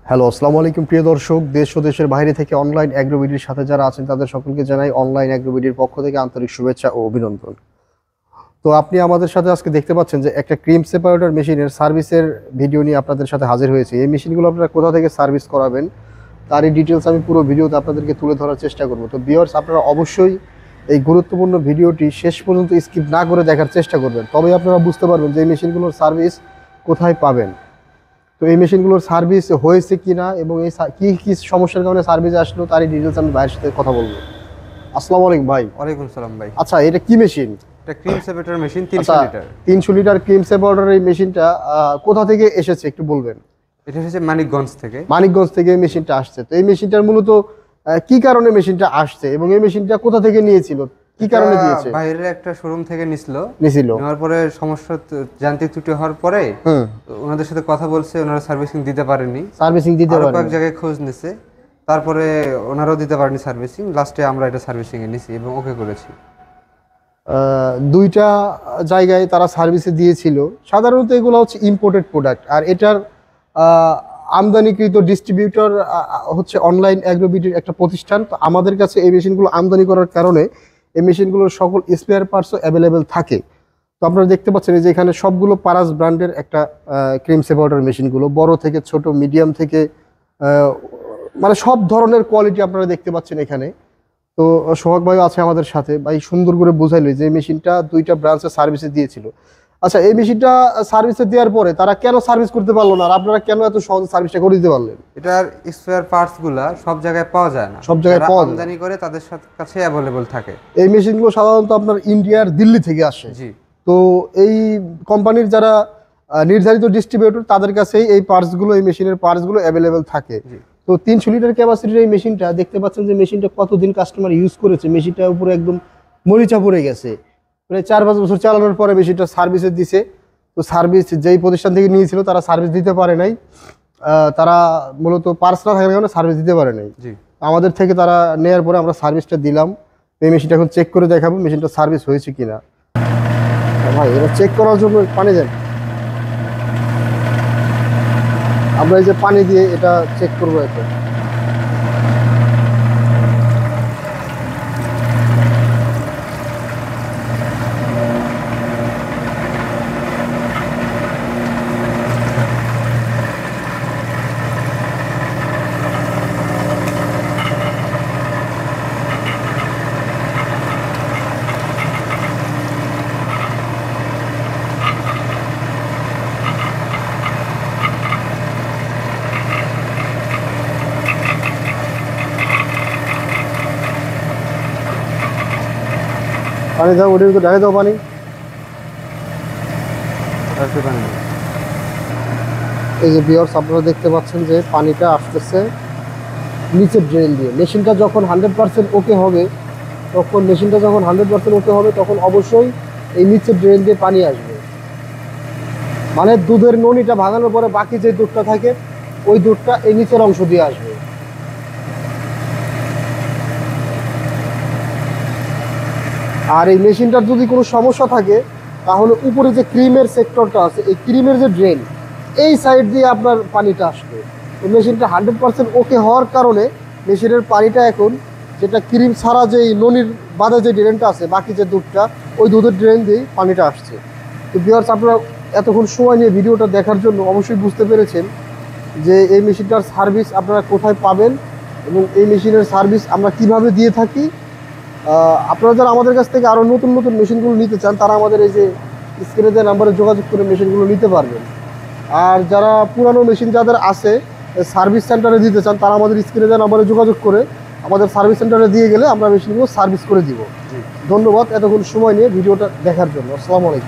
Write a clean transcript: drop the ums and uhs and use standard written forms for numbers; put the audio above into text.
Hello, আসসালামু আলাইকুম প্রিয় দর্শক। দেশ ও দেশের বাইরে থেকে অনলাইন অ্যাগ্রোবিডির সাথে যারা আছেন তাদের সকলকে জানাই অনলাইন অ্যাগ্রোবিডির পক্ষ থেকে আন্তরিক শুভেচ্ছা ও অভিনন্দন। তো আপনি আমাদের সাথে আজকে দেখতে পাচ্ছেন যে একটা ক্রিম সেপারেটর মেশিনের সার্ভিসের ভিডিও নিয়ে আপনাদের সাথে হাজির হয়েছে। এই মেশিনগুলো আপনারা কোথা থেকে সার্ভিস করাবেন তারই ডিটেলস আমি পুরো ভিডিওতে আপনাদেরকে তুলে ধরার চেষ্টা করব। তো ভিউয়ার্স, আপনারা অবশ্যই এই গুরুত্বপূর্ণ ভিডিওটি শেষ পর্যন্ত স্কিপ না করে দেখার চেষ্টা করবেন, তবেই আপনারা বুঝতে পারবেন যে এই মেশিনগুলোর সার্ভিস কোথায় পাবেন। তো এই মেশিনগুলোর সার্ভিস হয়েছে কিনা এবং এই কি কি সমস্যার কারণে সার্ভিস আসলো তারই ডিটেলস আমি ভাইয়ের সাথে কথা বলবো। আসসালামু আলাইকুম ভাই। ওয়ালাইকুম সালাম ভাই। আচ্ছা, এটা কি মেশিন? এটা cream separator machine 300 litre. 300 litre cream separator এই মেশিনটা কোথা থেকে এসেছে একটু বলবেন? এটা হচ্ছে মানিকগঞ্জ থেকে। মানিকগঞ্জ থেকে এই মেশিনটা আসছে। তো এই মেশিনটার মূলত কি কারণে মেশিনটা আসছে এবং এই মেশিনটা কোথা থেকে নিয়েছিল, কি কারণে দিয়েছে? বাইরের একটা শোরুম থেকে নিছিল। নেওয়ার পরে সমস্যা যান্ত্রিক ত্রুটি হওয়ার পরে ওনাদের সাথে কথা বলছে, ওনারা সার্ভিসিং দিতে পারেনি। কয়েক জায়গায় খোঁজ নিছে, তারপরে ওনারাও দিতে পারেনি সার্ভিসিং। লাস্টে আমরা এটা সার্ভিসিং এ নিছি এবং ওকে করেছি। দুইটা জায়গায় তারা সার্ভিসে দিয়েছিল। সাধারণত এগুলো হচ্ছে ইম্পোর্টেড প্রোডাক্ট, আর এটার আমদানিকৃত ডিস্ট্রিবিউটর হচ্ছে অনলাইন অ্যাগ্রোবিডির একটা প্রতিষ্ঠান। তো আমাদের কাছে এই মেশিনগুলো আমদানি করার কারণে এই মেশিনগুলোর সকল স্পেয়ার পার্টসও অ্যাভেলেবেল থাকে। তো আপনারা দেখতে পাচ্ছেন যে এখানে সবগুলো পারাস ব্র্যান্ডের একটা ক্রিম সেপারেটর মেশিনগুলো, বড় থেকে ছোট, মিডিয়াম থেকে মানে সব ধরনের কোয়ালিটি আপনারা দেখতে পাচ্ছেন এখানে। তো সোহাগ ভাই আছে আমাদের সাথে, ভাই সুন্দর করে বুঝাইলো যে এই মেশিনটা দুইটা ব্রাঞ্চে সার্ভিসে দিয়েছিল। আচ্ছা, এই মেশিনটা সার্ভিসে দেওয়ার পরে তারা কেন সার্ভিস করতে পারলো না, আর আপনারা কেন এত সহজে সার্ভিসটা করে দিতে পারলেন? এটার স্পেয়ার পার্টস গুলা সব জায়গায় পাওয়া যায় না, সব জায়গায় পাওয়া যায় না, আমদানি করে তাদের কাছে অ্যাভেলেবল থাকে। এই মেশিনগুলো সাধারণত আপনার ইন্ডিয়ার দিল্লি থেকে আসে। জি। তো এই কোম্পানির যারা নির্ধারিত ডিস্ট্রিবিউটর তাদের কাছেই এই পার্টসগুলো, এই মেশিনের পার্টসগুলো অ্যাভেলেবেল থাকে। তো 300 লিটার ক্যাপাসিটির এই মেশিনটা দেখতে পাচ্ছেন যে মেশিনটা কতদিন কাস্টমার ইউজ করেছে। মেশিনটার উপরে একদম মরিচা পড়ে গেছে। প্রায় 4-5 বছর চালানোর পরে মেশিনটা সার্ভিসে দিছে। তো সার্ভিস যেই প্রতিষ্ঠান থেকে নিয়েছিল তারা সার্ভিস দিতে পারে নাই, তারা মূলত পার্টস না থাকার কারণে সার্ভিস দিতে পারে নাই। আমাদের থেকে তারা নেওয়ার পরে আমরা সার্ভিসটা দিলাম। এই মেশিনটা এখন চেক করে দেখাবো মেশিনটা সার্ভিস হয়েছে কিনা। ভাই, এটা চেক করার জন্য পানি দেন। আমরা এই যে পানি দিয়ে এটা চেক করবো এখন। পানি দাও, ওটির ভিতরে ঢাকা দাও পানি। এই যে ভিউয়ার্স, আপনারা দেখতে পাচ্ছেন যে পানিটা আসতেছে নিচের ড্রেন দিয়ে। মেশিনটা যখন 100% ওকে হবে, তখন অবশ্যই এই নিচের ড্রেন দিয়ে পানি আসবে। মানে দুধের ননিটা ভাঙানোর পরে বাকি যে দুধটা থাকে ওই দুধটা এই নিচের অংশ দিয়ে আসবে। আর এই মেশিনটার যদি কোনো সমস্যা থাকে তাহলে উপরে যে ক্রিমের সেক্টরটা আছে, এই ক্রিমের যে ড্রেন, এই সাইড দিয়ে আপনার পানিটা আসবে। তো মেশিনটা 100% ওকে হওয়ার কারণে মেশিনের পানিটা এখন, যেটা ক্রিম ছাড়া যে ননির বাদে যে ড্রেনটা আছে, বাকি যে দুধটা, ওই দুধের ড্রেন দিয়েই পানিটা আসছে। তো ভিউয়ার্স, আপনারা এতক্ষণ সময় নিয়ে ভিডিওটা দেখার জন্য অবশ্যই বুঝতে পেরেছেন যে এই মেশিনটার সার্ভিস আপনারা কোথায় পাবেন এবং এই মেশিনের সার্ভিস আমরা কিভাবে দিয়ে থাকি। আপনারা যারা আমাদের কাছ থেকে আরও নতুন নতুন মেশিনগুলো নিতে চান তারা আমাদের এই যে স্ক্রিনে দেওয়া নাম্বারে যোগাযোগ করে মেশিনগুলো নিতে পারবেন। আর যারা পুরানো মেশিন যাদের আছে সার্ভিস সেন্টারে দিতে চান তারা আমাদের স্ক্রিনে দেওয়া নাম্বারে যোগাযোগ করে আমাদের সার্ভিস সেন্টারে দিয়ে গেলে আমরা মেশিনগুলো সার্ভিস করে দিব। ধন্যবাদ এতক্ষণ সময় নিয়ে ভিডিওটা দেখার জন্য। আসসালামু আলাইকুম।